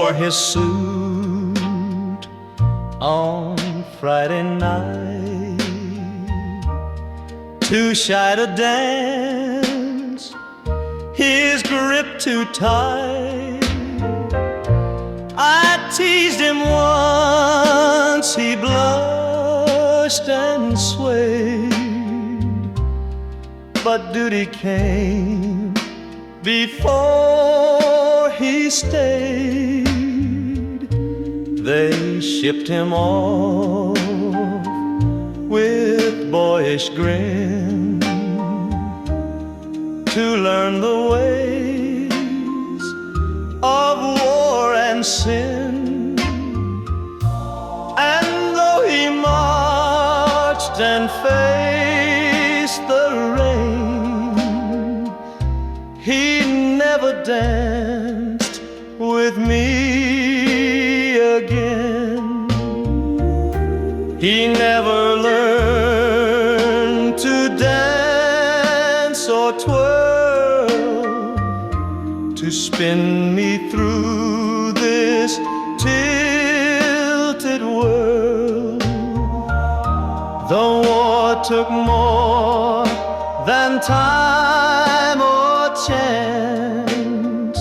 wore his suit on Friday night, too shy to dance, his grip too tight. I teased him once, he blushed and swayed, but duty came before he stayed. They shipped him off with boyish grin to learn the ways of war and sin. And though he marched and faced the rain, he never danced with me again. He never learned to dance or twirl, to spin me through this tilted world. The war took more than time or chance.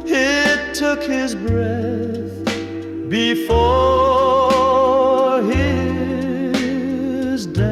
It took his breath before his dance.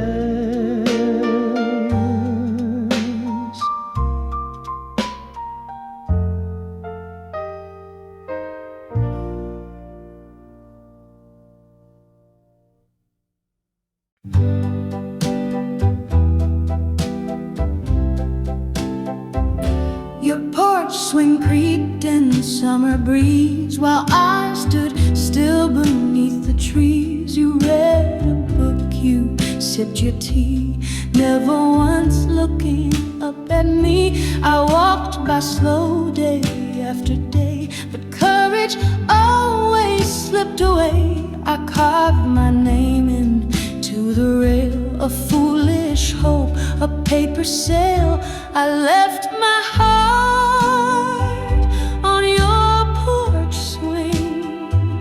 Your porch swing creaked in the summer breeze while I stood still beneath the trees. You read a book, you sipped your tea, never once looking up at me. I walked by slow day after day, but courage always slipped away. I carved my name into the rail, a foolish hope, a paper sail. I left my heart on your porch swing,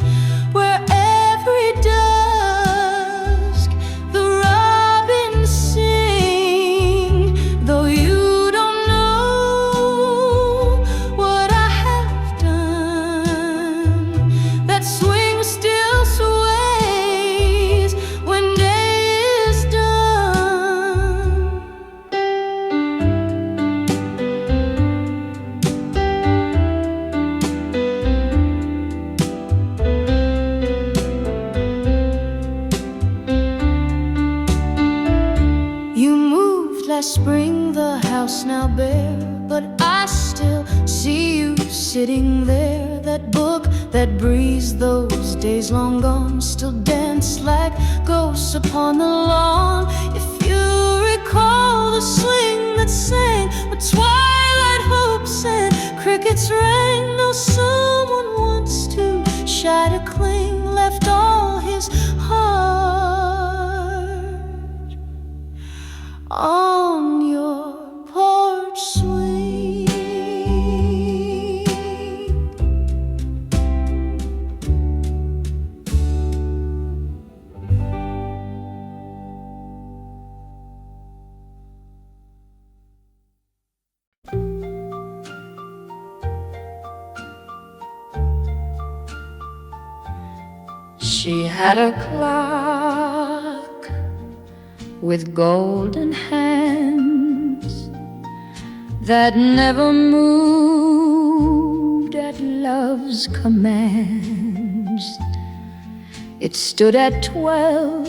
where every dusk the robins sing. Though you don't know what I have done, that swing still sways when day is done. You moved last spring, the house now bare, but I still see you sitting there. That book, that breeze, those days long gone, still dance like ghosts upon the lawn. If you recall the sling that sang with twilight hopes and crickets rang, though someone wants to shy to cling, left all his heart on your porch swing. She had a clock with golden hands that never moved at love's commands. It stood at 12,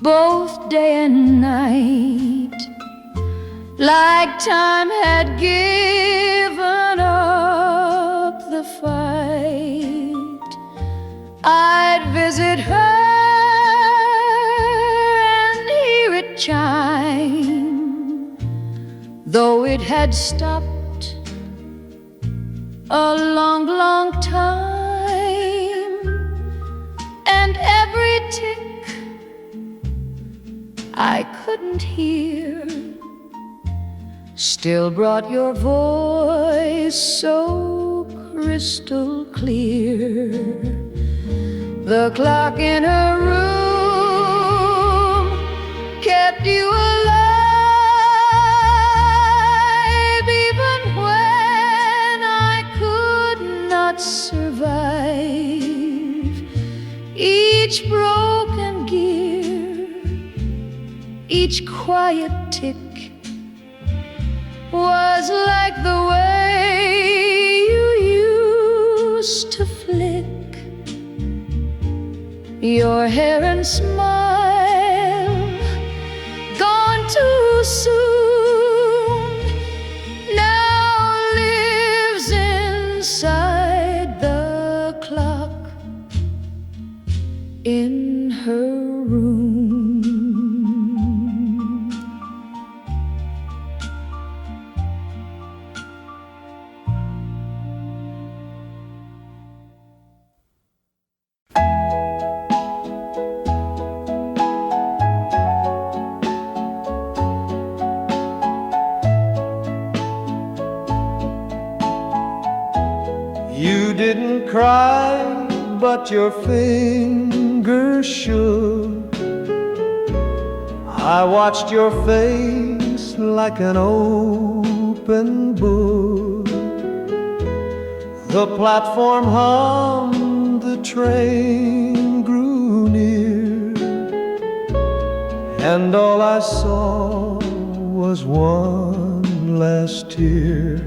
both day and night, like time had given up the fight. I'd visit her and hear it chime, though it had stopped a long, long time. And every tick I couldn't hear still brought your voice so crystal clear. The clock in her room kept you alive, even when I could not survive. Each broken gear, each quiet tick was like the way you used to flick your hair and smile, gone too soon, now lives inside the clock in her room. You didn't cry, but your fingers shook. I watched your face like an open book. The platform hummed, the train grew near, and all I saw was one last tear.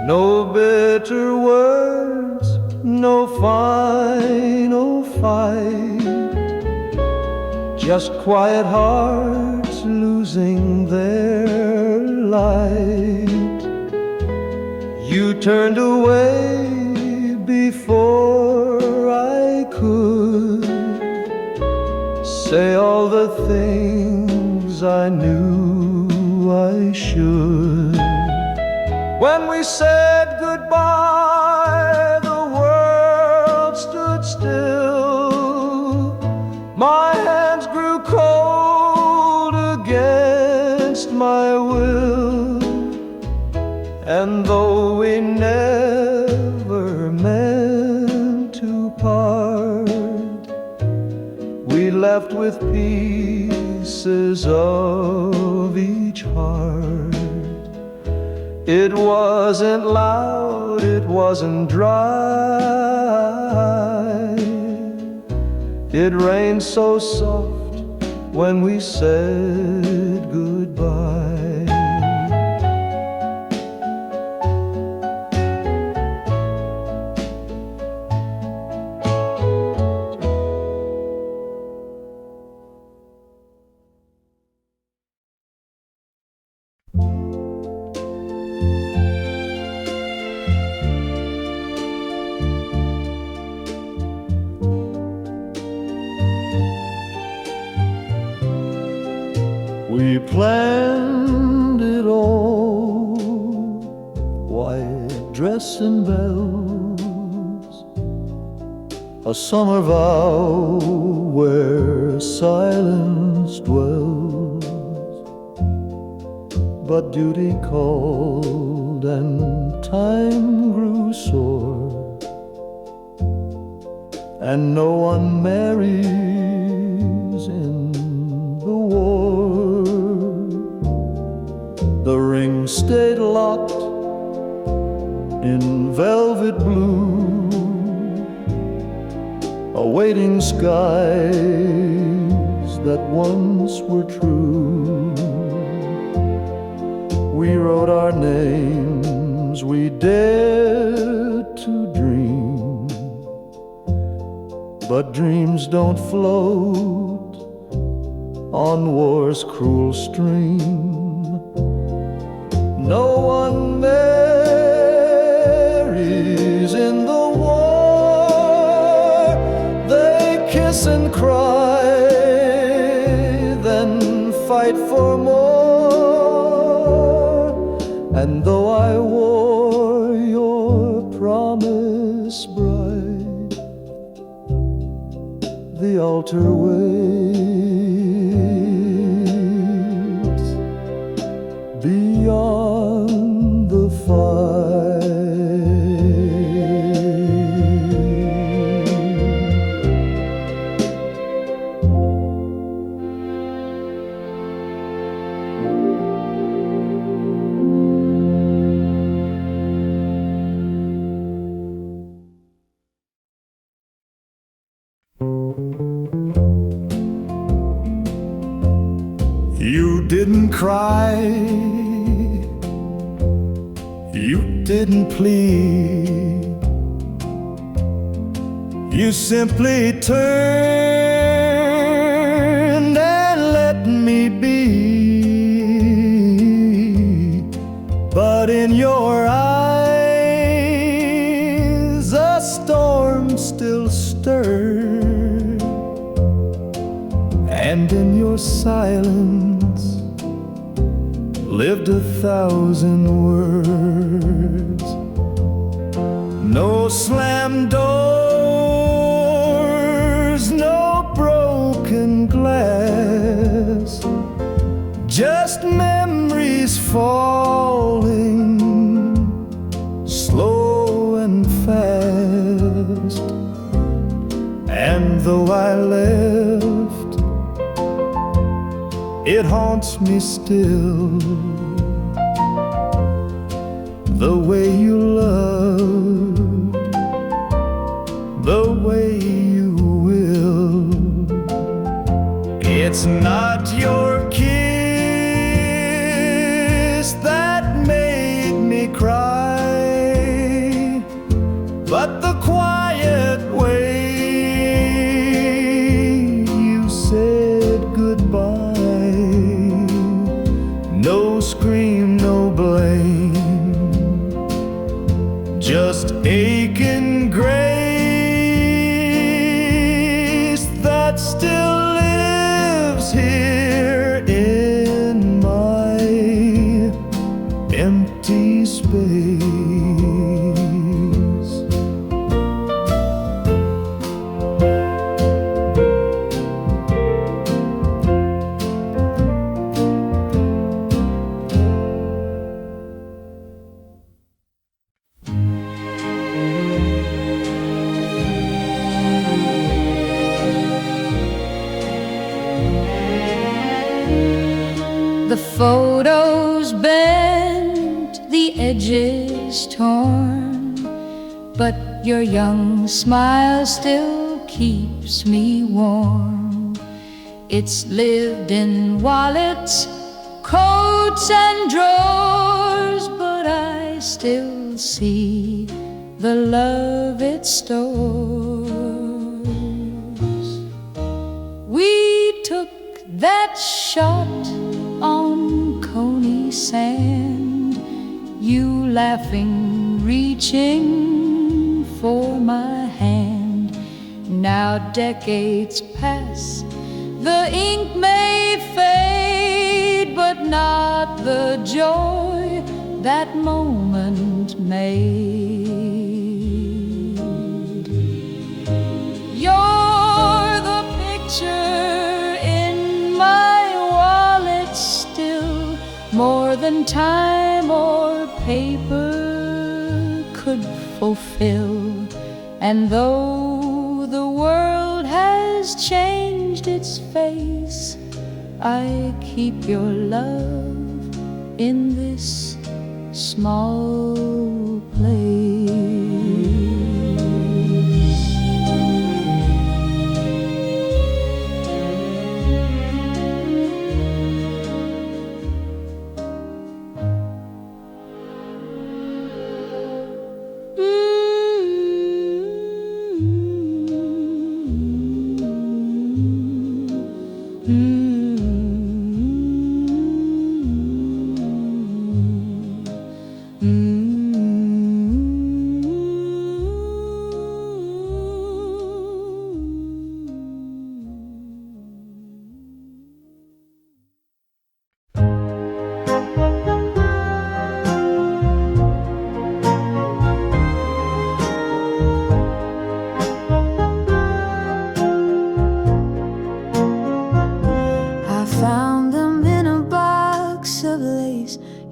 No bitter words, no final fight, just quiet hearts losing their light. You turned away before I could say all the things I knew I should. When we said goodbye, the world stood still. My hands grew cold against my will. And though we never meant to part, we left with pieces of each heart. It wasn't loud, it wasn't dry. It rained so soft when we said goodbye. We planned it all, white dress and bells, a summer vow where silence dwells. But duty called and time grew sore, and no one marries in the war. The ring stayed locked in velvet blue, awaiting skies that once were true. We wrote our names, we dared to dream, but dreams don't float on war's cruel stream. No one marries in the war. They kiss and cry, then fight for more. And though I wore your promise bright, the altar waits beyond the fight. didn't cry, you didn't plead, you simply turned and let me be. But in your eyes a storm still stirred, and in your silence lived 1,000 words. No slammed doors, no broken glass, just memories falling slow and fast. And though I left, it haunts me still, the way you loved, the way you will. It's not your kiss that made me cry, but the quiet way you said goodbye. No scream, no blame, just aching grace that still lives here in my empty space. The photos bent, the edges torn, but your young smile still keeps me warm. It's lived in wallets, coats and drawers, but I still see the love it stores. We took that shot on Coney sand, you laughing, reaching for my hand. Now decades pass, the ink may fade, but not the joy that moment made. You're the picture in my wallet still, more than time or paper could fulfill. And though the world has changed its face, I keep your love in this small place.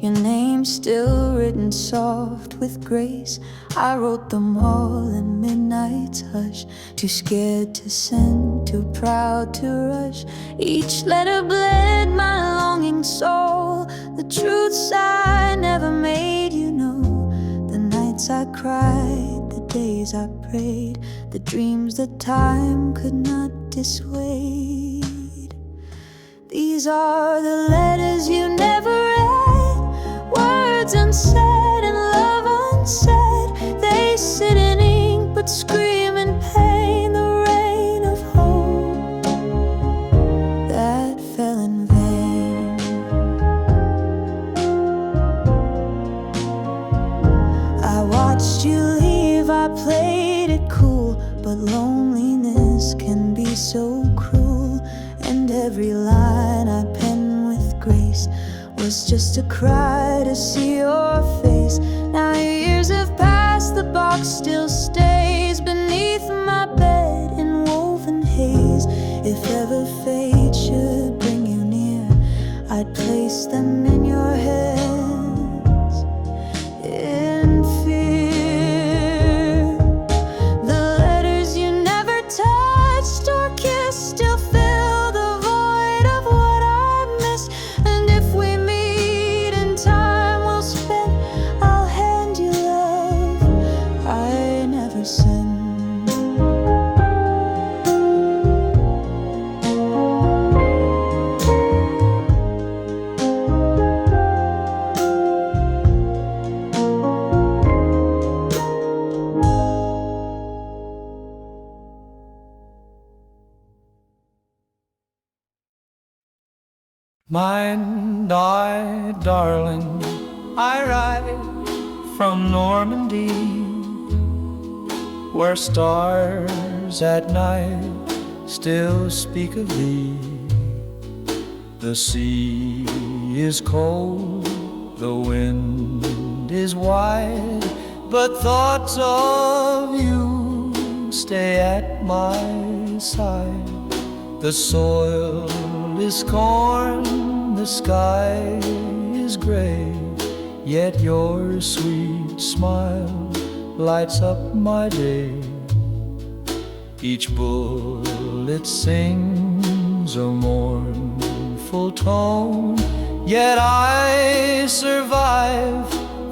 Your name still written soft with grace. I wrote them all in midnight's hush, too scared to send, too proud to rush. Each letter bled my longing soul, the truths I never made you know. The nights I cried, the days I prayed, the dreams that time could not dissuade. These These are the letters you never read, words unsaid and love unsaid. They sit in ink but scream in pain, the rain of hope that fell in vain. I watched you leave, I played it cool, but loneliness can be so cruel. And every line I penned with grace was just a cry to see your face. Now years have passed, the box still stays beneath my bed in woven haze. If ever fate should bring you near, I'd place them in your hands in fear. The letters you never touched or kissed still fill the void of what I missed. And if we meet in time well spent, I'll hand you love I never sent. My darling, I ride from Normandy, where stars at night still speak of thee. The sea is cold, the wind is wide, but thoughts of you stay at my side. The soil is corn, the sky is gray, yet your sweet smile lights up my day. Each bullet sings a mournful tone, yet I survive,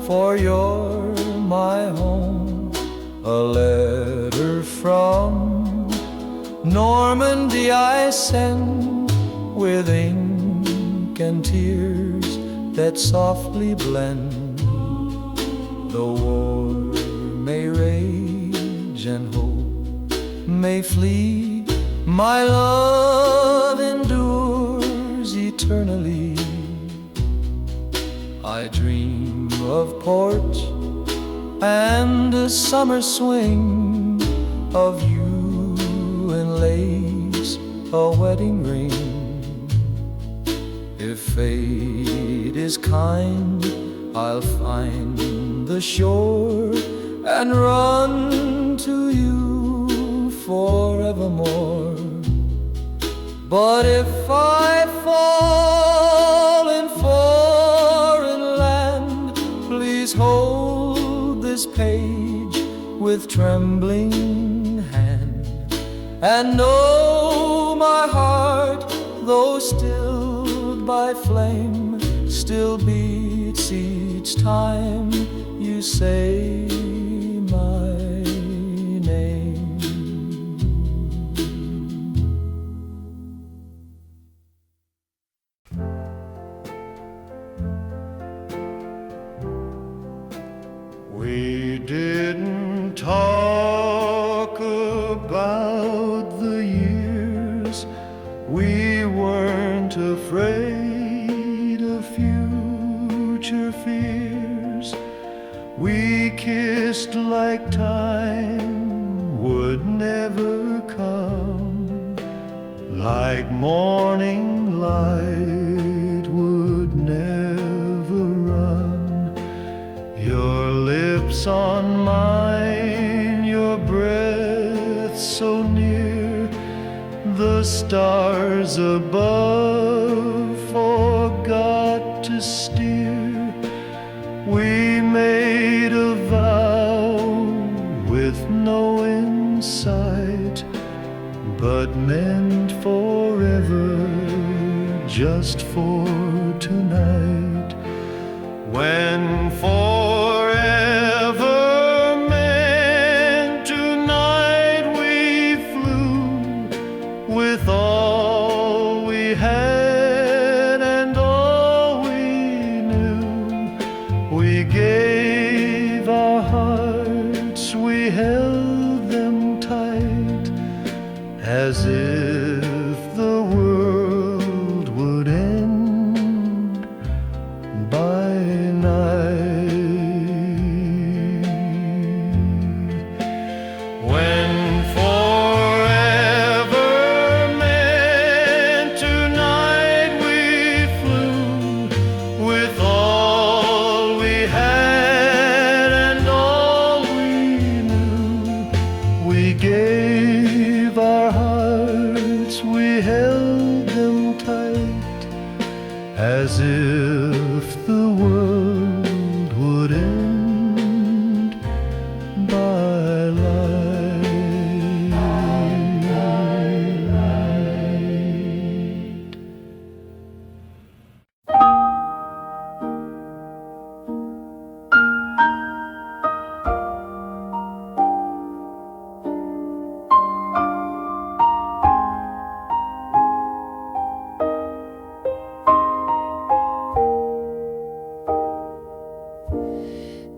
for you're my home. A letter from Normandy I send, with ink and tears that softly blend. The war may rage and hope may flee, my love endures eternally. I dream of port and a summer swing, of you in lace, a wedding ring. If fate is kind, I'll find the shore and run to you forevermore. But if I fall in foreign land, please hold this page with trembling hand, and know my heart, though stilled by flame, still beats each time you say my name. We didn't talk about the years, we weren't afraid of future fears. We kissed like time would never come, like morning light would never run. Your lips on mine, your breath so near, the stars above forgot to steer. We made a vow with no insight, but meant forever, just for tonight. When forever meant tonight, we flew with all we had as if the world would end by light.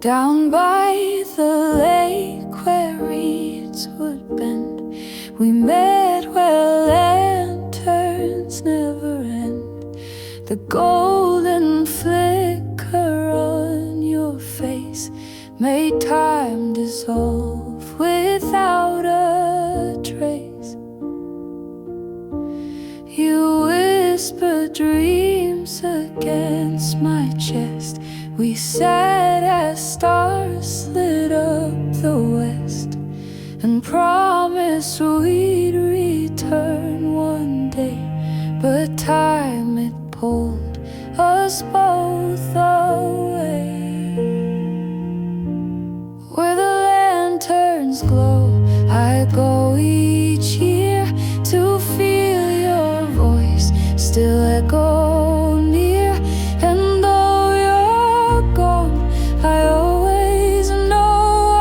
Down by the lake where reeds would bend, we met where lanterns never end. The golden flicker on your face made time dissolve without a trace. You whispered dreams against my chest. We sat as stars lit up the west, and promised we'd return one day. But time, it pulled us both away. Where the lanterns glow, I go each year to feel your voice still echo near. And though you're gone, I always know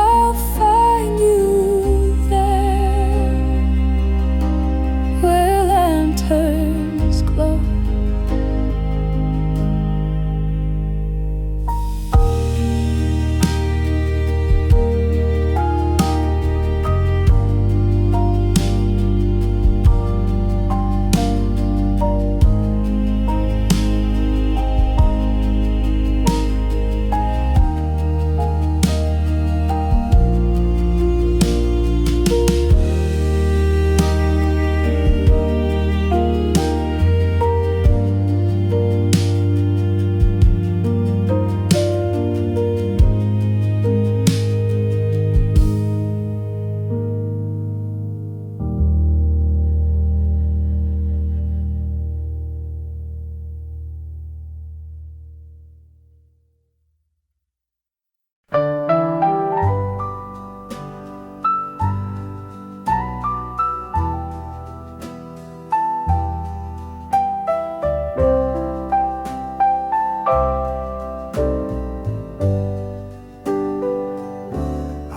I'll find you there, where lanterns glow.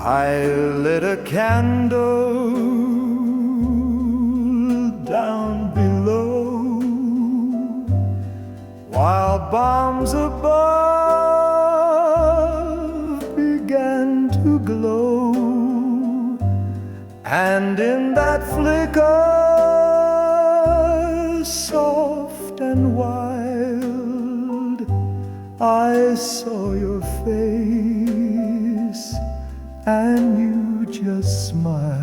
I lit a candle down below, while bombs above began to glow. And in that flicker, soft and wild, I saw your face, and you just smiled.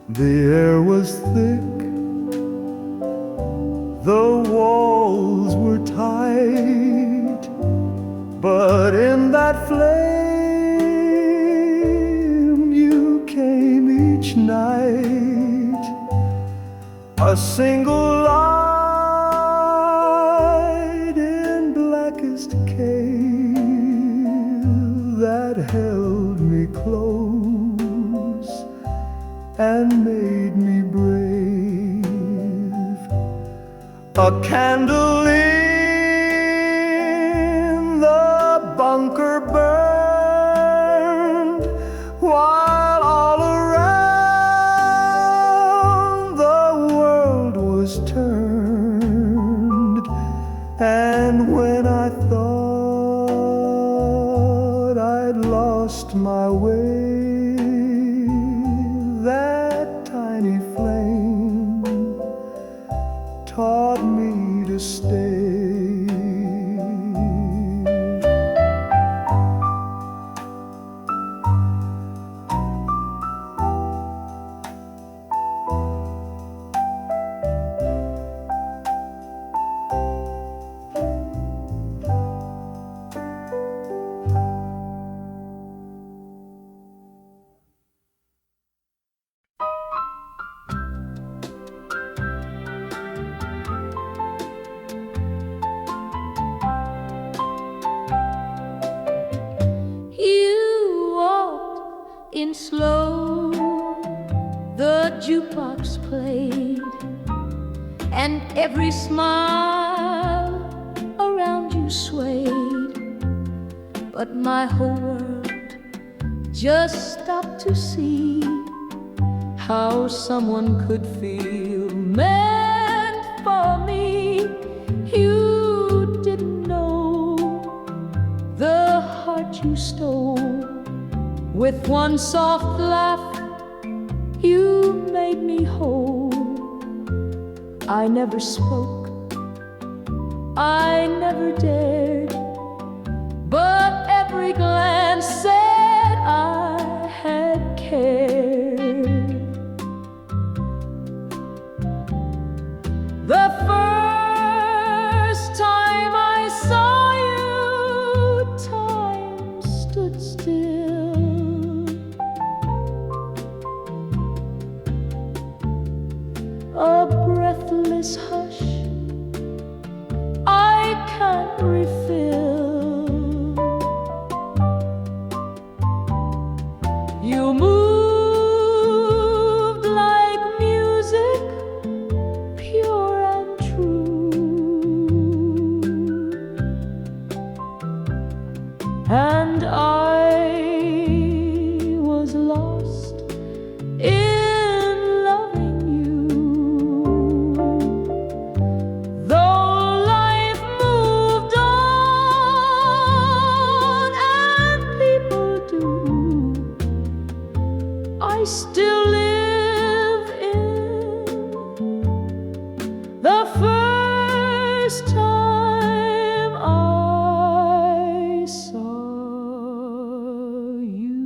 The air was thick, the walls were tight, but in that flame you came each night. A single light in blackest cave that held me close and made me brave. A candle in the bunker burned, while all around the world was turned. And when I thought I'd lost my way, that tiny flame taught me to stay. in slow, the jukebox played, and every smile around you swayed. But my whole world just stopped to see how someone could feel meant for me. You didn't know the heart you stole. With one soft laugh, you made me whole. I never spoke, I never dared, but every glance said I had cared. The first time I saw you, time stood still. A breathless hush I can't refill. You moved like music, pure and true, and I was lost in loving you. Though life moved on and people do, I still live in the first time I saw you.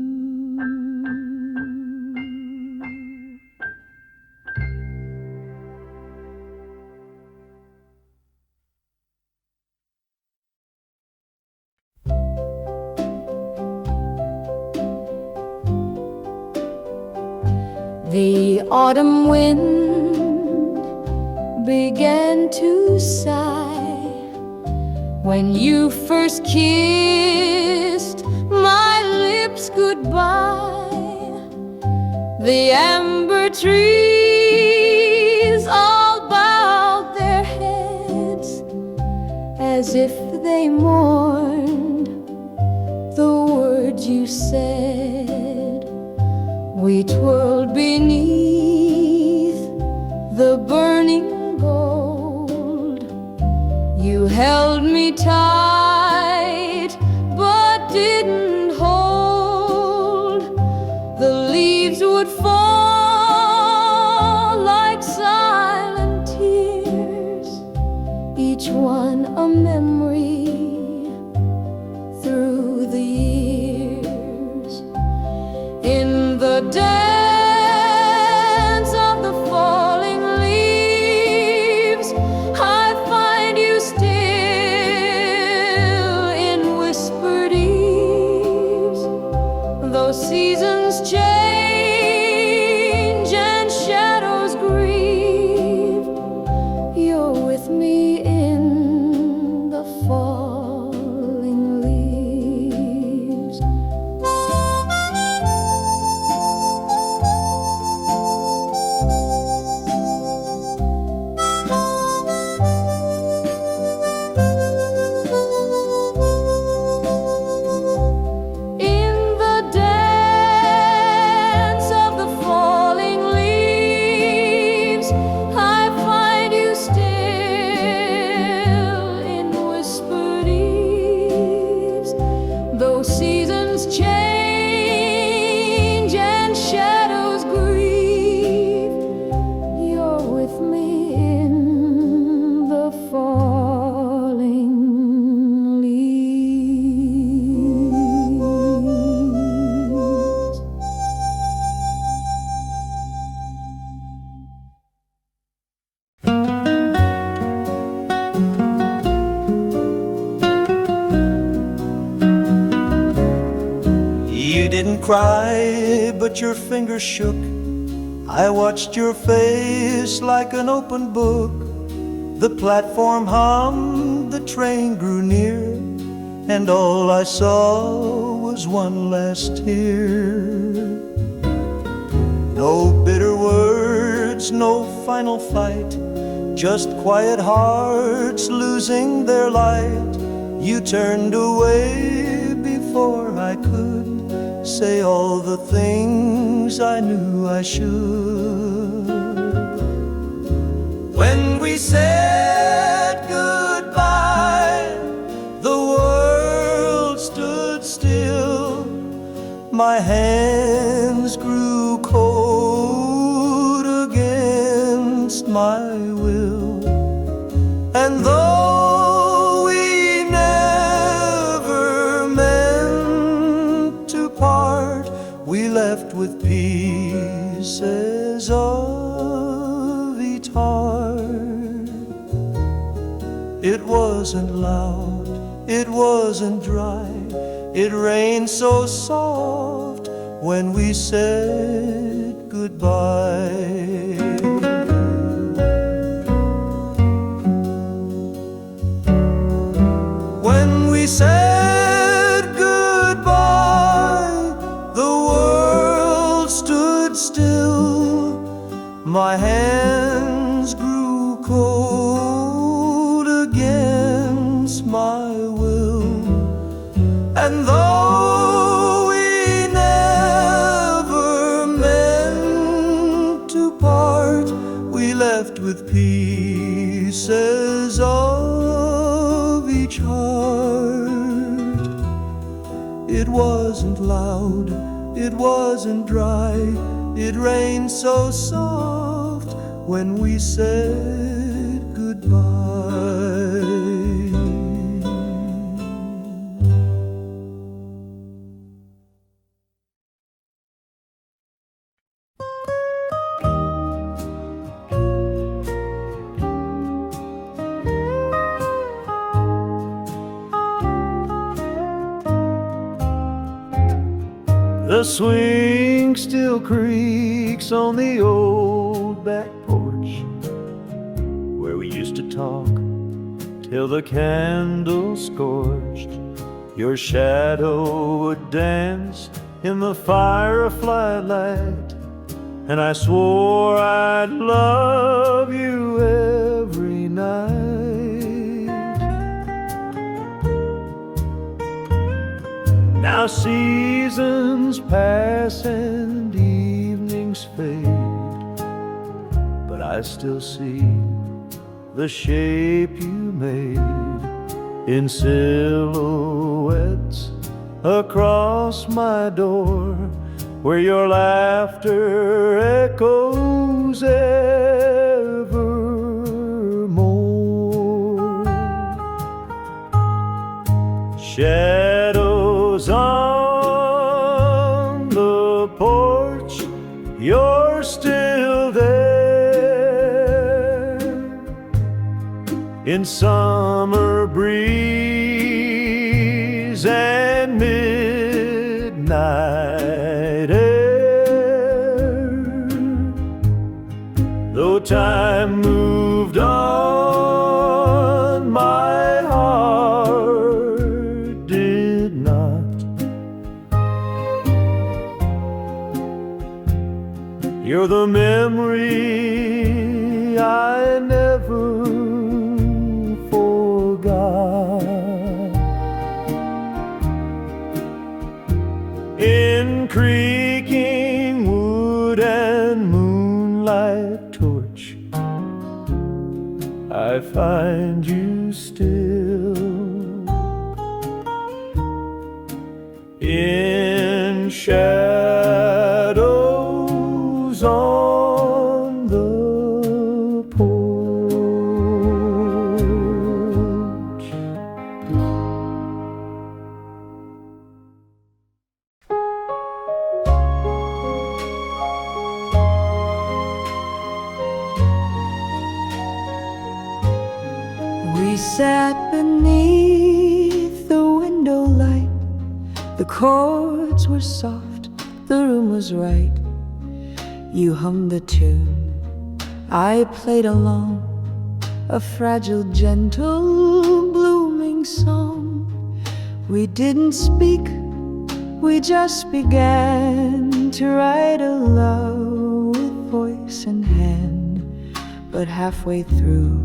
The autumn wind began to sigh when you first kissed my lips goodbye. The amber trees all bowed their heads as if they mourned the words you said. We twirled beneath the burning gold. You held me tight but didn't hold. The leaves would fall like silent tears, each one a memory through the years. In the dance of the falling leaves, I find you still in whispered eaves. Though seasons change and shadows grieve, you're with me in the falling leaves. Seasons change and shadows grieve, you're with me in the falling leaves. You didn't cry, but your fingers shook. I watched your face like an open book. The platform hummed, the train grew near, and all I saw was one last tear. No bitter words, no final fight, just quiet hearts losing their light. You turned away before I could say all the things I knew I should. When we said goodbye, the world stood still. My hands grew cold against my will. And though we never meant to part, we left with pieces of each heart. It wasn't loud, it wasn't dry, it rained so soft when we said goodbye. When we said goodbye, the world stood still. My hands grew cold against my will. And though we never meant to part, we left with pieces of each heart. It wasn't loud, it wasn't dry, it rained so soft when we said goodbye. The swing still creaks on the old back porch where we used to talk till the candle scorched. Your shadow would dance in the firefly light, and I swore I'd love you every night. Now seasons pass and evenings fade, but I still see the shape you made in silhouettes across my door, where your laughter echoes evermore. Shadows on the porch, you're still there. In summer breeze and midnight air, though time moved on, my heart did not. You're the memory I never forgot. In creaking wood and moonlight torch, I find you still. In shadows on the porch. We sat beneath the window light. The chords were soft, the room was right. You hummed the tune, I played along, a fragile, gentle, blooming song. We didn't speak, we just began to write a love voice and hand, but halfway through,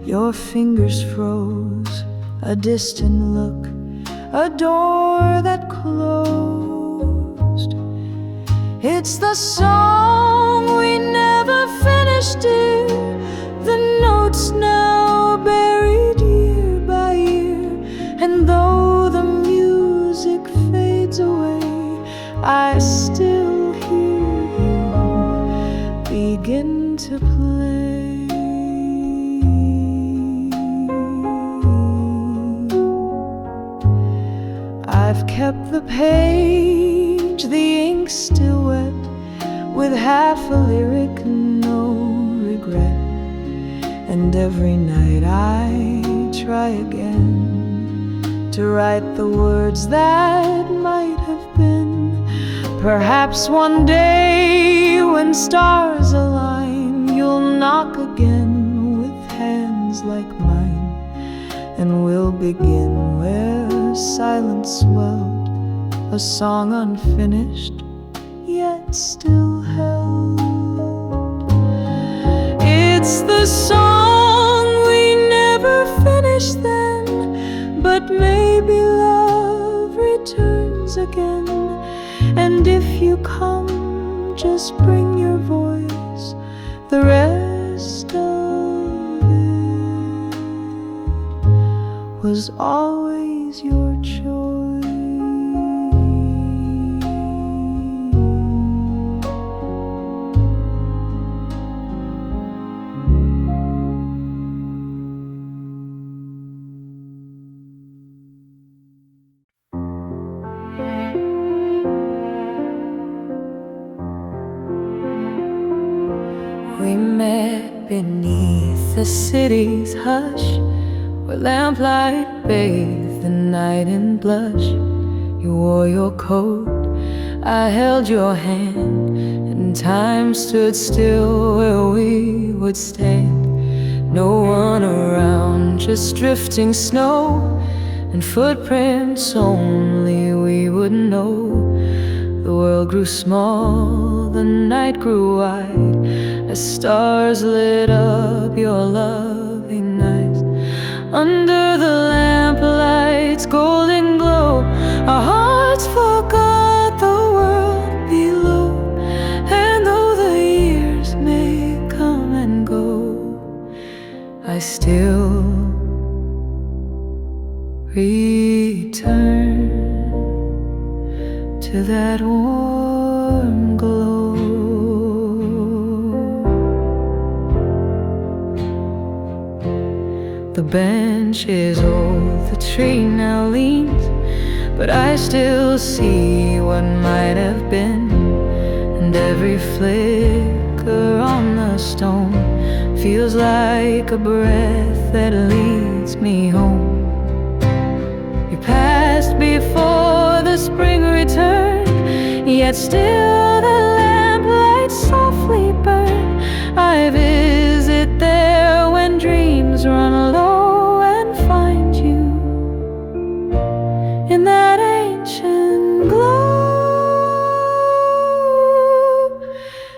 your fingers froze. A distant look, a door that closed. It's the song we never finished, dear. The notes now buried year by year, and though the music fades away, I still hear you begin to play. I've kept the page, the ink still wet, with half a lyric, no regret. And every night I try again to write the words that might have been. Perhaps one day when stars align, you'll knock again with hands like mine, and we'll begin where silence swelled, a song unfinished yet still held. It's the song we never finished then, but maybe love returns again. And if you come, just bring your voice, the rest of it was always your choice. We met beneath the city's hush, where lamplight bathed the night in blush. You wore your coat, I held your hand, and time stood still where we would stand. No one around, just drifting snow, and footprints only we would know. The world grew small, the night grew wide, as stars lit up your loving eyes. Under the lamplight's golden glow, our hearts forgot the world below. And though the years may come and go, I still return to that warm glow. The bench is old, the tree now leans, but I still see what might have been. And every flicker on the stone feels like a breath that leads me home. You passed before the spring returned, yet still the lamplight softly burned. I visit there when dreams run low, and find you in that ancient glow.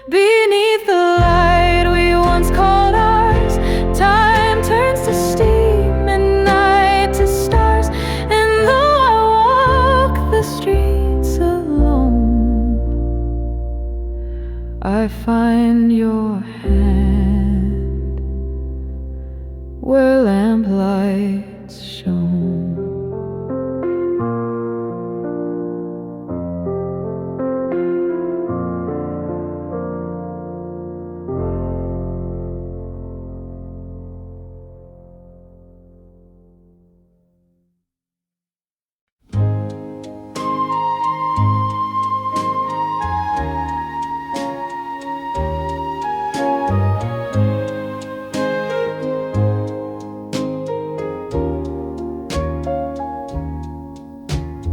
Beneath the light we once called ours, time turns to steam and night to stars. And though I walk the streets alone, I find your hand where lamplights shone.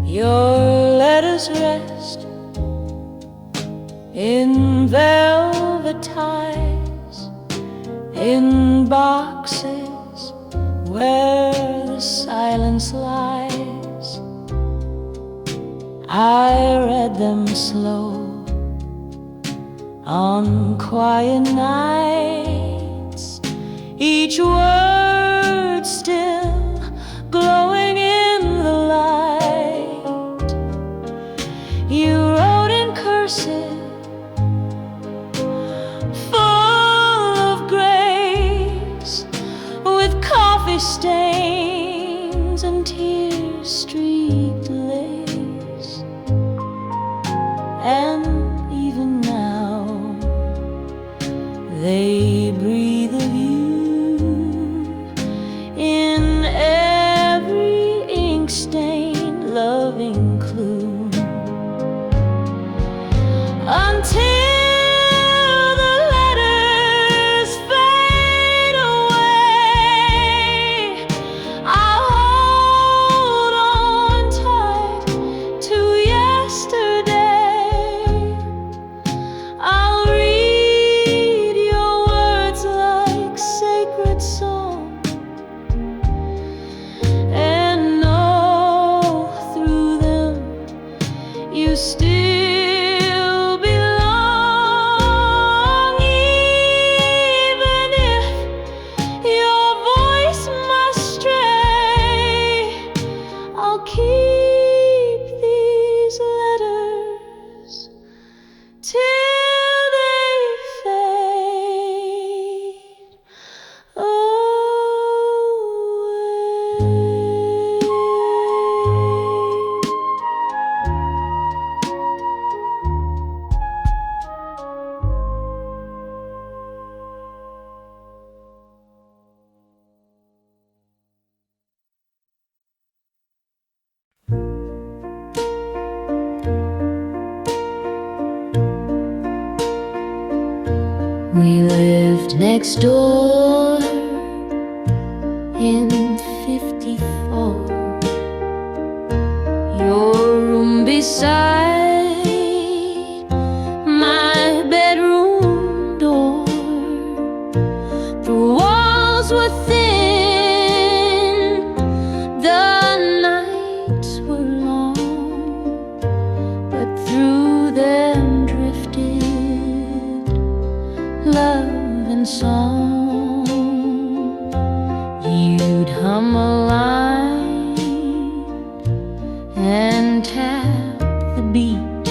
Your letters rest in velvet ties, in boxes where the silence lies. I read them slow On quiet nights, each word still glowing in the light. You wrote in cursive, full of grace, with coffee stains and tear-streaked lace. And even now, they breathe of you in every ink-stained loving clue. Until the letters fade away, I'll hold on tight to yesterday. I'll read your words like sacred song, and know through them you still belong. Even if your voice must stray, I'll keep these letters till they fade away. We lived next door in 54. Your room beside my bedroom door. The walls were thin, the nights were long, but through them drifted love and song. You'd hum a line and tap the beat.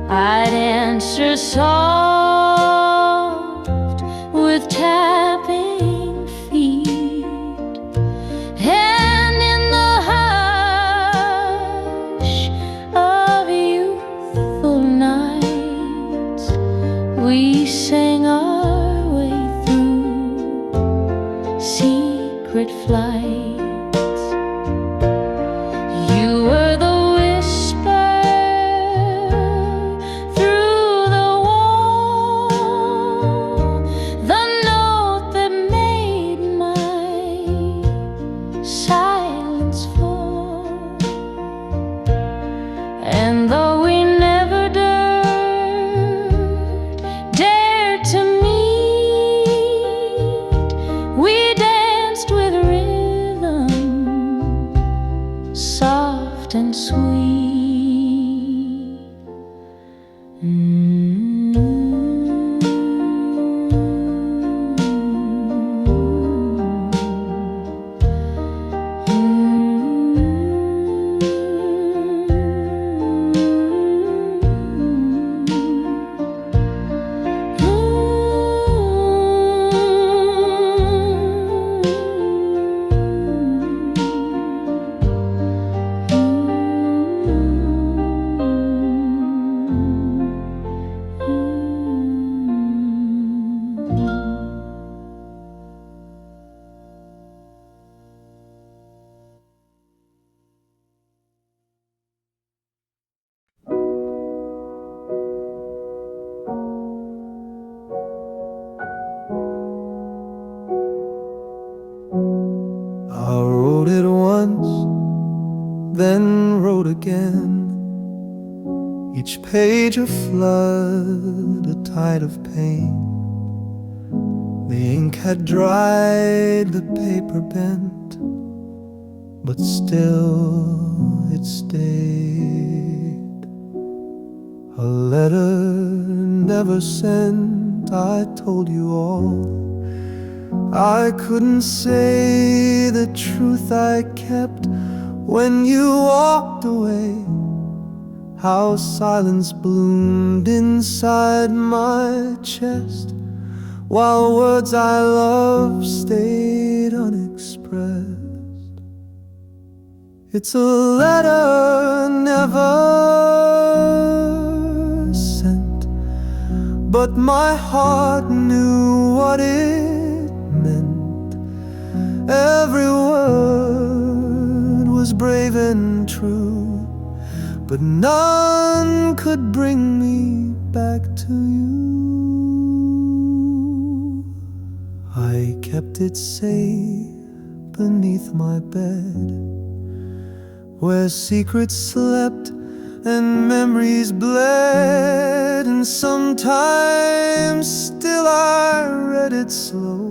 I'd answer soft with tapping feet. And in the hush of youthful nights, we sang our way through secret flights. You were the whisper through the wall, the note that made my silence fall. And though we never dared to meet, we danced with rhythm, soft and sweet. I wrote it once, then wrote again. Each page a flood, a tide of pain. The ink had dried, the paper bent, but still it stayed. A letter never sent, I told you all. I couldn't say the truth I kept when you walked away. How silence bloomed inside my chest, while words I loved stayed unexpressed. It's a letter never sent, but my heart knew what it meant. Every word was brave and true, but none could bring me back to you. I kept it safe beneath my bed, where secrets slept and memories bled. And sometimes still I read it slow,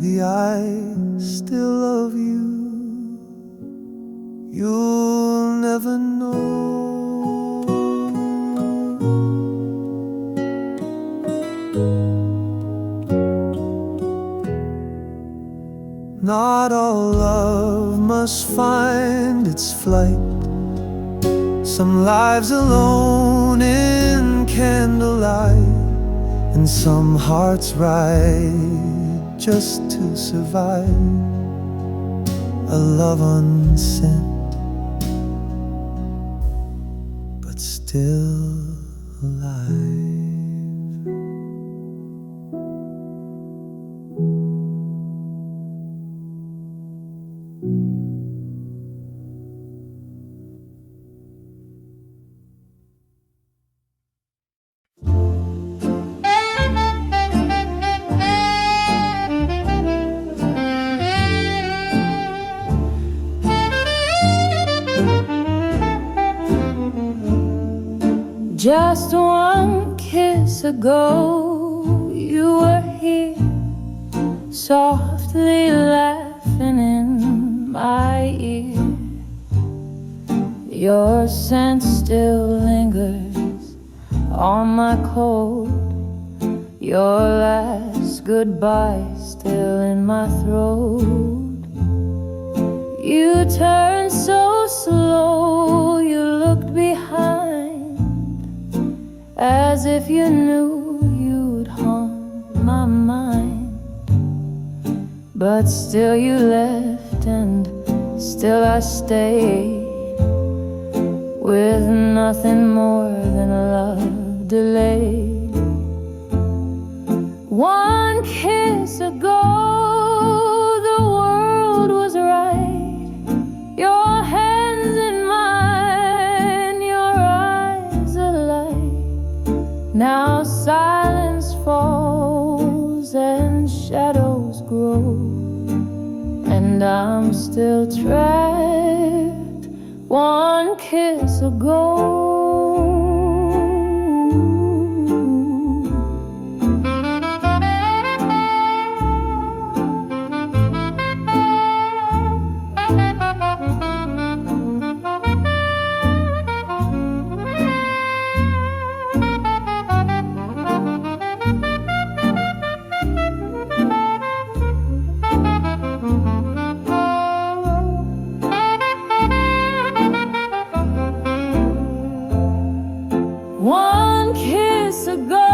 the I still love you, you'll never know. Not all love must find its flight. Some lives alone in candlelight, and some hearts ride just to survive a love unsent, but still alive. Just one kiss ago, you were here, softly laughing in my ear. Your scent still lingers on my coat, your last goodbye still in my throat. You turned so slow, you looked behind, as if you knew you'd haunt my mind. But still you left, and still I stayed, with nothing more than a love delayed. One kiss ago, the world was right. Your hands in mine, your eyes alight. Now silence falls and shadows grow, and I'm still trapped one kiss ago. One kiss ago,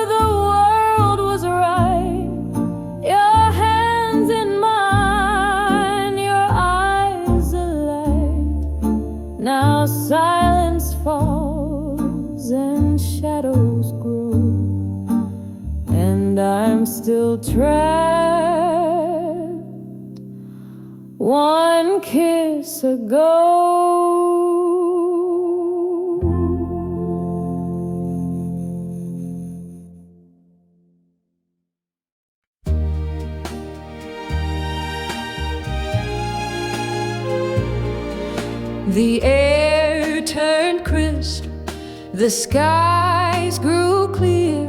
the world was right. Your hands in mine, your eyes alight. Now silence falls and shadows grow, and I'm still trapped one kiss ago. The air turned crisp, the skies grew clear,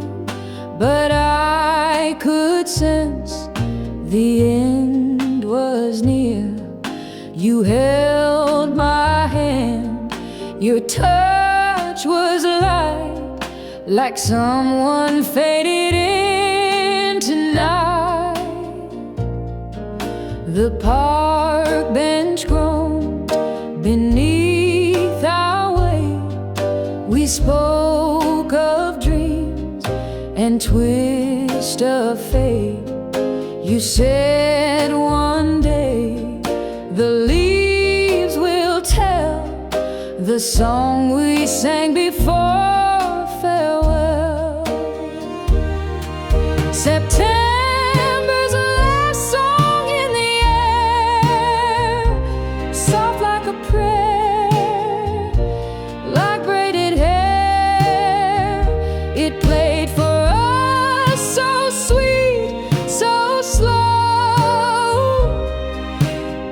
but I could sense the end was near. You held my hand, Your touch was light, like someone faded into night. The park bench groaned beneath our weight. We spoke of dreams and twist of fate. You said one day the leaves will tell the song we sang before farewell. September's last song in the air, soft like a prayer, like braided hair. It played for us so sweet, so slow,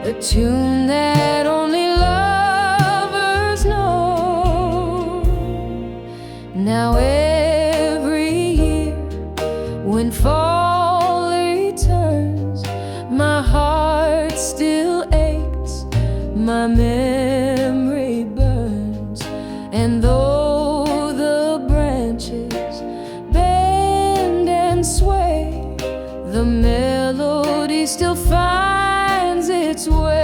a tune that only lovers know. Now every year when fall returns, my heart still aches, my memory burns. And though the branches bend and sway, the melody still finds its way.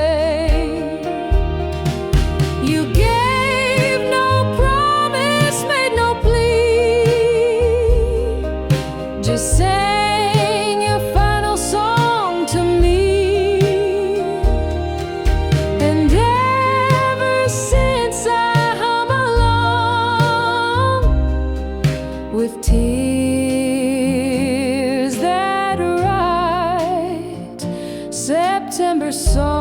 You gave no promise, made no plea, just sang your final song to me. And ever since I hum along with tears that write September song.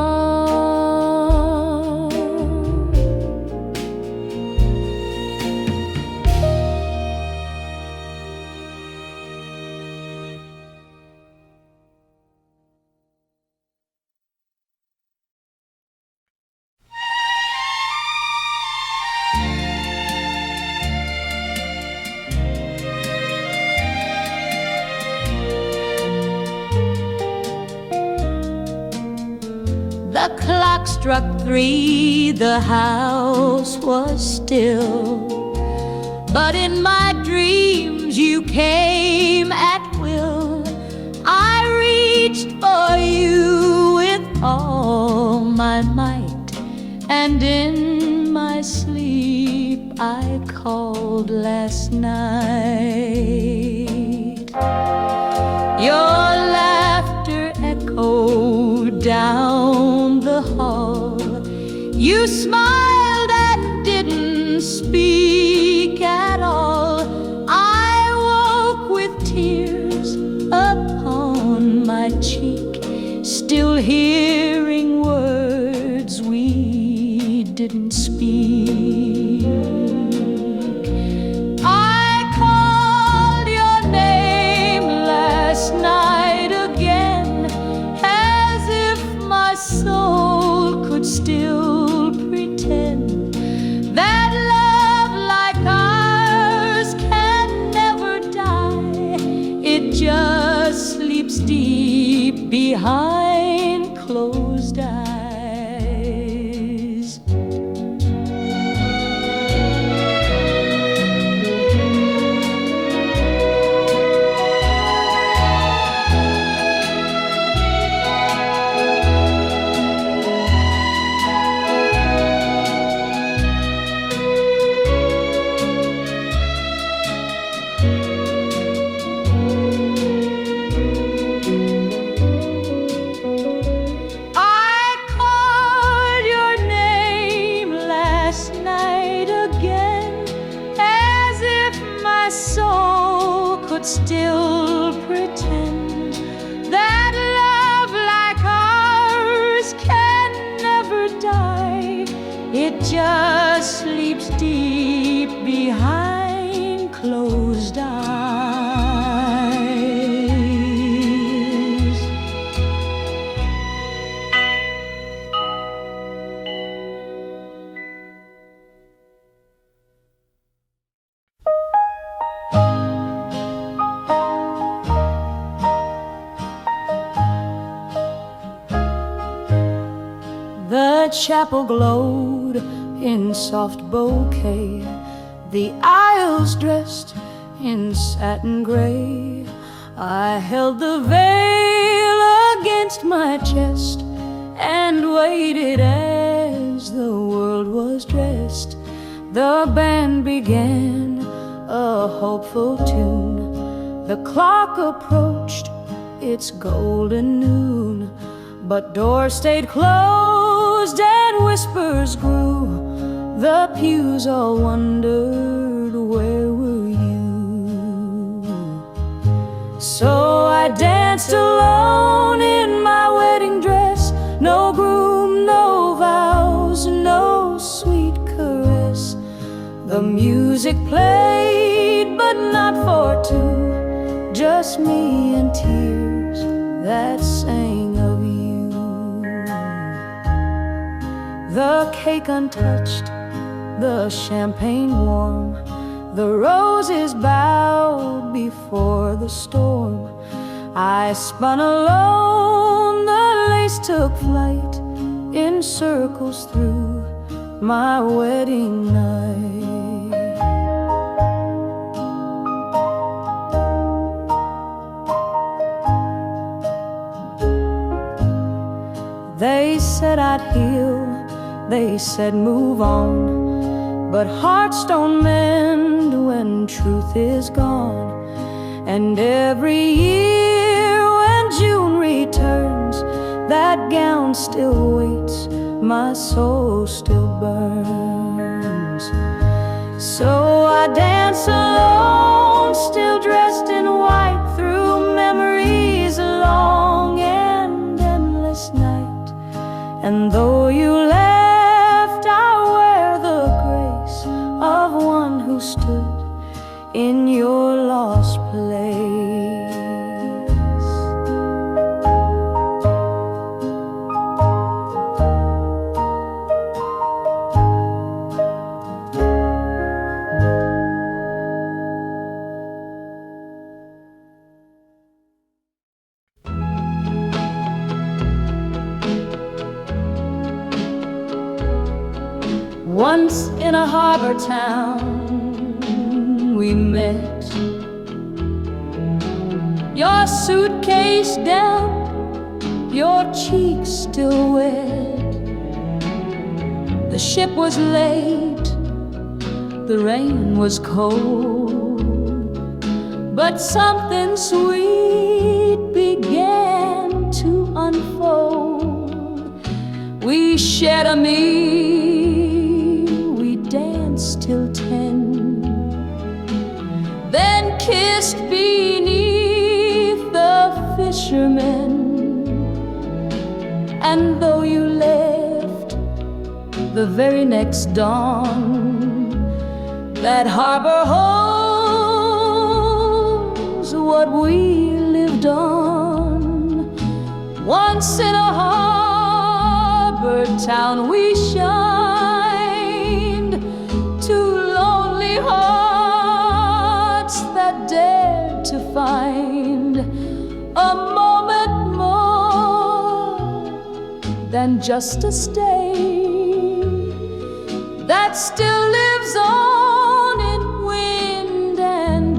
The clock struck 3, the house was still, but in my dreams you came at will. I reached for you with all my might, and in my sleep I called last night. Your laughter echoed down the hall. You smiled and didn't speak at all. I woke with tears upon my cheek, still hearing words we didn't speak. I called your name last night again, as if my soul could still pretend that love like ours can never die. It just sleeps deep behind closed eyes. Still pretend that love like ours can never die. It just sleeps deep behind closed eyes. The chapel glowed in soft bouquet, the aisles dressed in satin gray. I held the veil against my chest and waited as the world was dressed. The band began a hopeful tune. The clock approached its golden noon, but doors stayed closed and whispers grew. The pews all wondered, where were you? So I danced alone in my wedding dress. No groom, no vows, no sweet caress. The music played, but not for two, just me and tears that sang of you. The cake untouched, the champagne warm, the roses bowed before the storm. I spun alone, the lace took flight in circles through my wedding night. They said I'd heal, they said move on, but hearts don't mend when truth is gone. And every year when June returns, that gown still waits, my soul still burns. So I dance alone, still dressed in white, through memories, a long and endless night. And though you left, I wear the grace of one who stood in your lost place. Once in a harbor town we met. Your suitcase down, your cheeks still wet. The ship was late, the rain was cold, but something sweet began to unfold. We shared a meal, we danced till 10, then kissed beneath the fishermen. And though you left the very next dawn, that harbor holds what we lived on. Once in a harbor town we shined, two lonely hearts that dared to find a moment more than just a stay that still lives on in wind and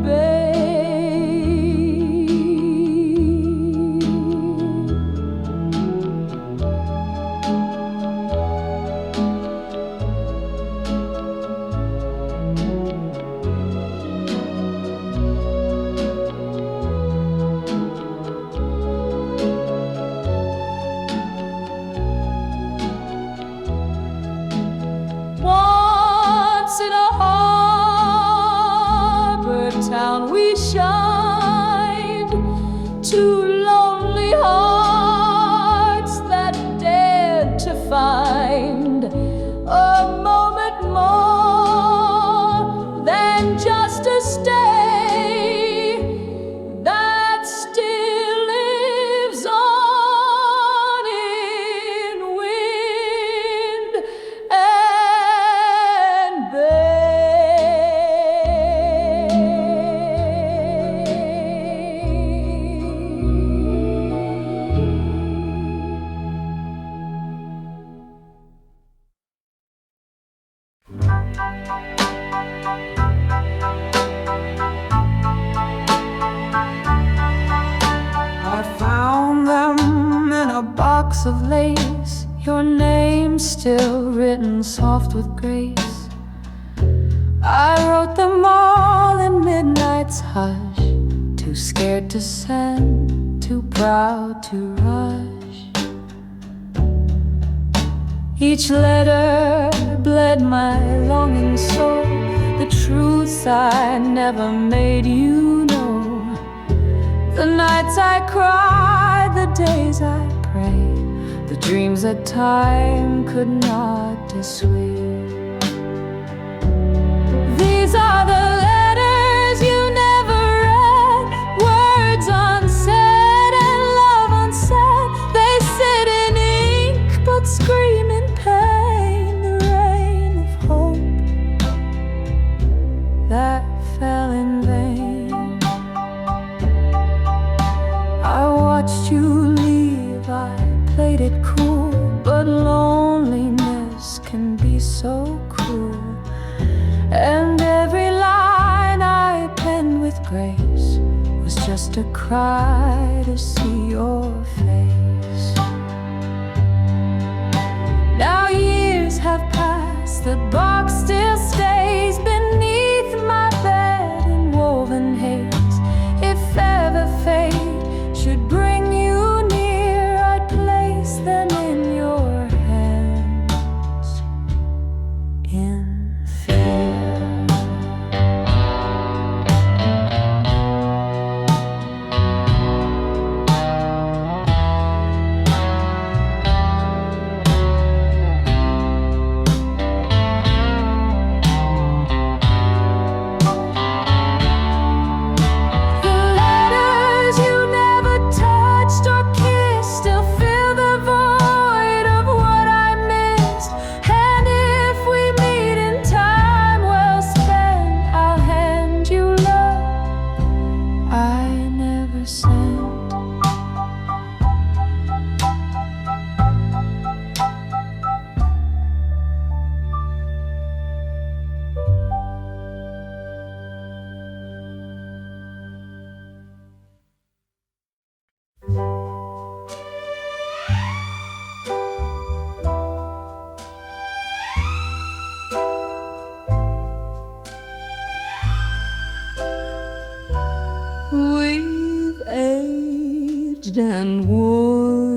in a locks of lace, your name still written soft with grace. I wrote them all in midnight's hush, too scared to send, too proud to rush. Each letter bled my longing soul, the truths I never made you know. The nights I cried, the days I prayed, the dreams that time could not dissuade. These are the letters you never read, words unsaid and love unsaid. They sit in ink but scream in pain, the rain of hope that fell in vain. I watched you leave, I played it cool, but loneliness can be so cruel. And every line I penned with grace was just a cry to see your face. Now years have passed, the box still stays beneath my bed in woven haze. If ever fate should bring you near, I'd place them in your hands in fear. We've aged and worn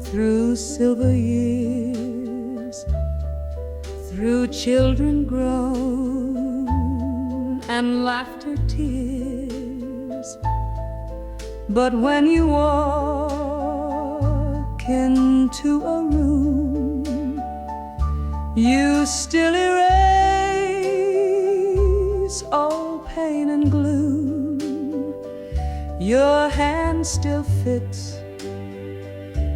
through silver years, through children grown and laughter tears. But when you walk into a room, you still erase all pain and gloom. Your hand still fits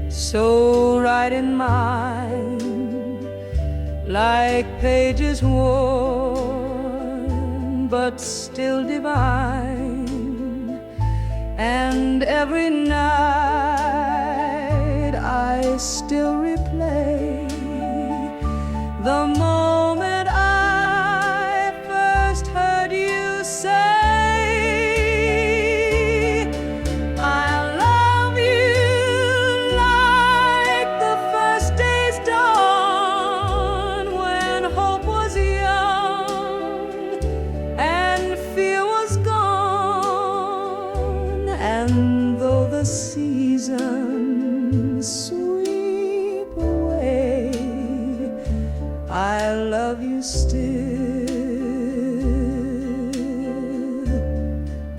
so right in mine, like pages worn but still divine. And every night I still replay the moment I first heard you say, I love you, like the first day's dawn, when hope was young and fear was gone. And though the seasons sweep away, I love you still,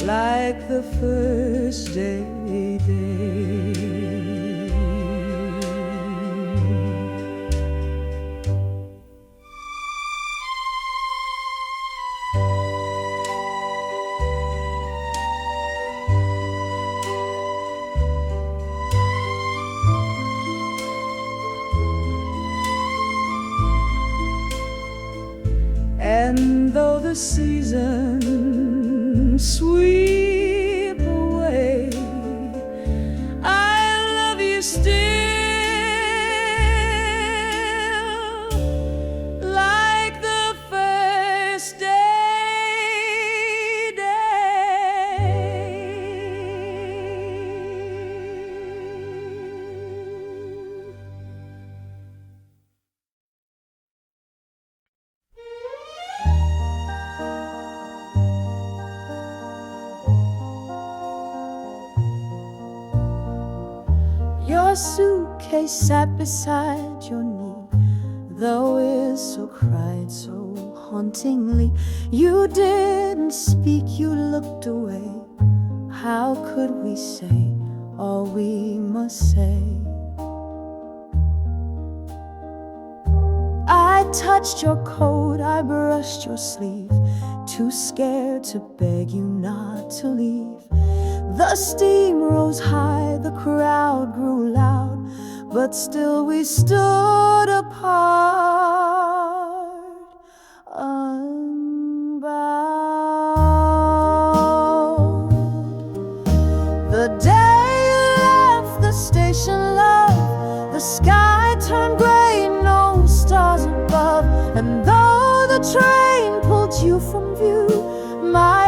like the first day. And though the seasons sweep away, I love you still, like the first day. suitcase sat beside your knee. The whistle cried so hauntingly. You didn't speak, you looked away. How could we say all we must say? I touched your coat, I brushed your sleeve, too scared to beg you not to leave. The steam rose high, the crowd grew loud, but still we stood apart, unbound. The day you left the station, love, the sky turned gray, no stars above. And though the train pulled you from view, my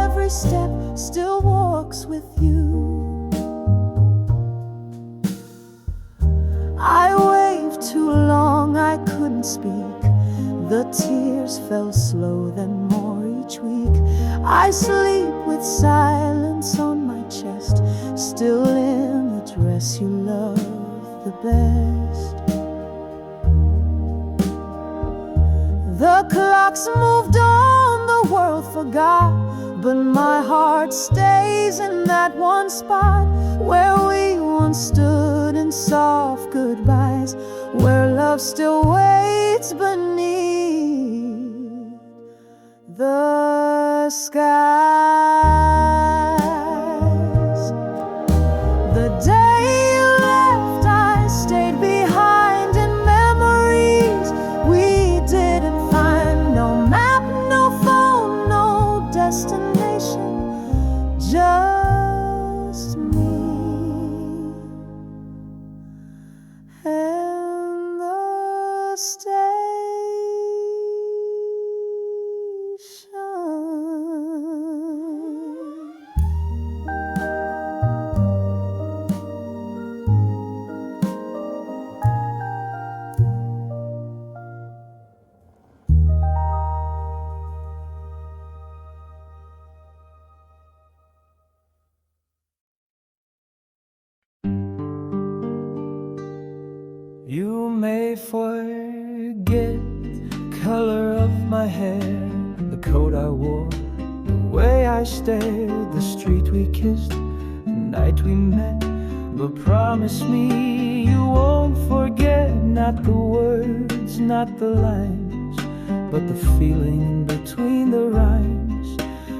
every step still walks with you. I waved too long, I couldn't speak. The tears fell slow, then more each week. I sleep with silence on my chest, still in the dress you love the best. The clocks moved on, the world forgot, but my heart stays in that one spot where we once stood in soft goodbyes, where love still waits beneath the skies. The day you left, I stayed behind in memories we didn't find. No map, no phone, no destination, just me and the station. You may forget the color of my hair, the coat I wore, the way I stared, the street we kissed, the night we met. But promise me you won't forget, not the words, not the lines, but the feeling in between the rhymes,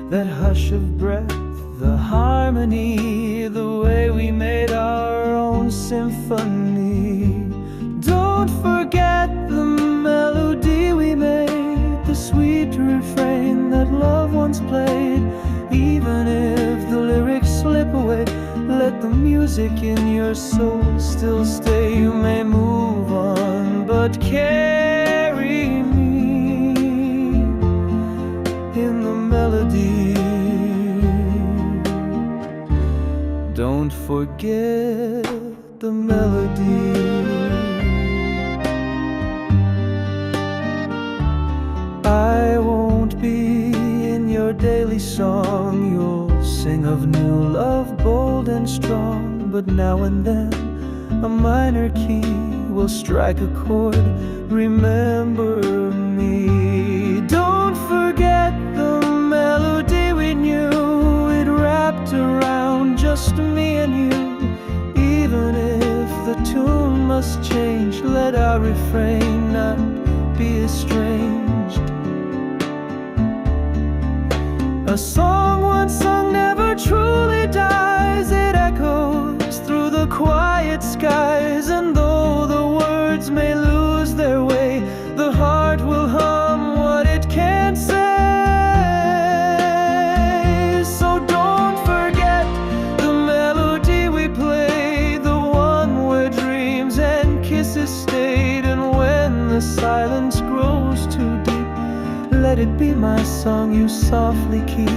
that hush of breath, the harmony, the way we made our own symphony. Don't forget the melody we made, the sweet refrain that love once played. Even if the lyrics slip away, let the music in your soul still stay. You may move on, but carry me in the melody. Don't forget the melody. I won't be in your daily song. You'll sing of new love, bold and strong. But now and then a minor key will strike a chord. Remember me. Don't forget the melody we knew. It wrapped around just me and you. Even if the tune must change, let our refrain not be estranged. A song once sung never truly dies. It echoes through the quiet skies. And though the words may lose their way, the heart will hum what it can't say. So don't forget the melody we played, the one where dreams and kisses stayed. And when the silence grows too deep, let it be my song you softly keep.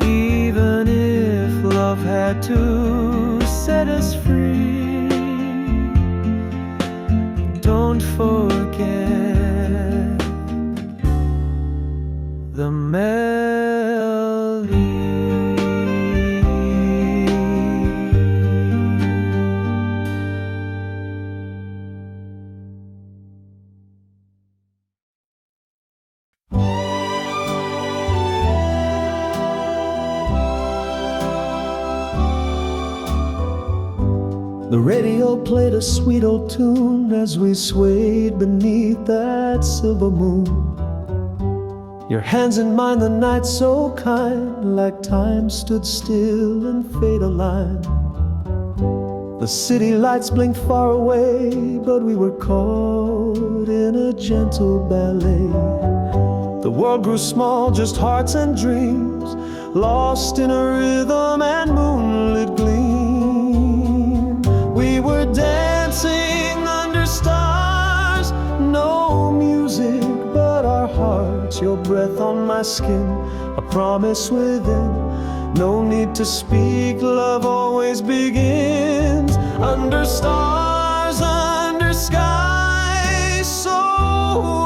Even if love had to set us free, don't forget the melody. The radio played a sweet old tune as we swayed beneath that silver moon. Your hands in mine, the night so kind, like time stood still and fate aligned. The city lights blinked far away, but we were caught in a gentle ballet. The world grew small, just hearts and dreams, lost in a rhythm and moonlit gleam. We were dancing under stars, no music but our hearts. Your breath on my skin, a promise within. No need to speak, love always begins. Under stars, under skies so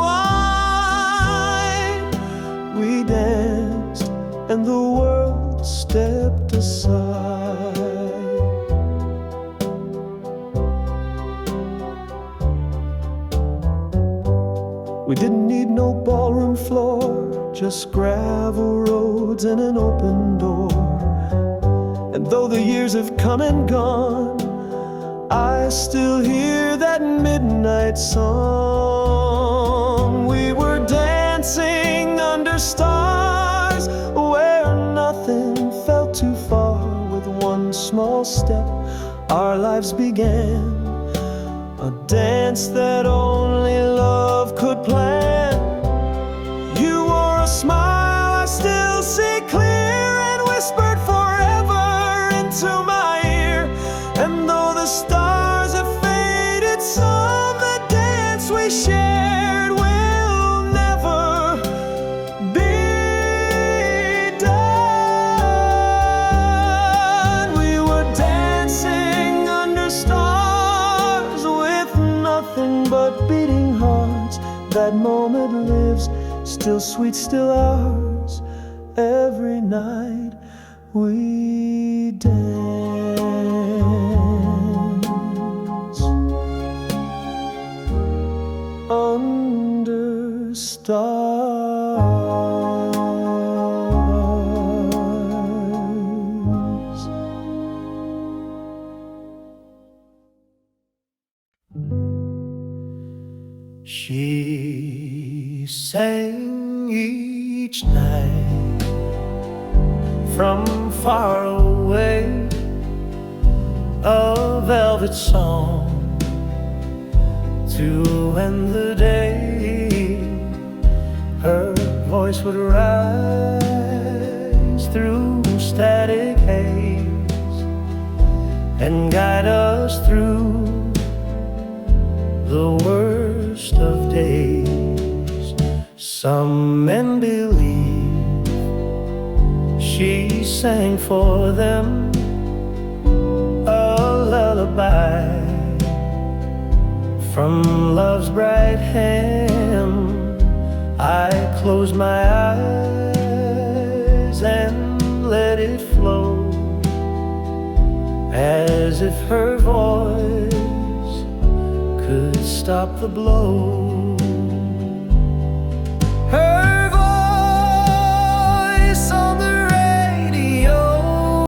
wide, we danced and the world stepped aside. We didn't need no ballroom floor, just gravel roads and an open door. And though the years have come and gone, I still hear that midnight song. We were dancing under stars, where nothing felt too far. With one small step, our lives began, a dance that only love could plan. You wore a smile I still see clear, and whispered forever into my ear. And though the stars have faded some, the dance we shared will never be done. We were dancing under stars with nothing but beating hearts. That moment lives, still sweet, still ours. Every night we dance under stars. She sang each night from far away, a velvet song to end the day. Her voice would rise through static haze and guide us through the worst of days. Some men believe she sang for them a lullaby from love's bright hem. I closed my eyes and let it flow, as if her voice could stop the blow. Her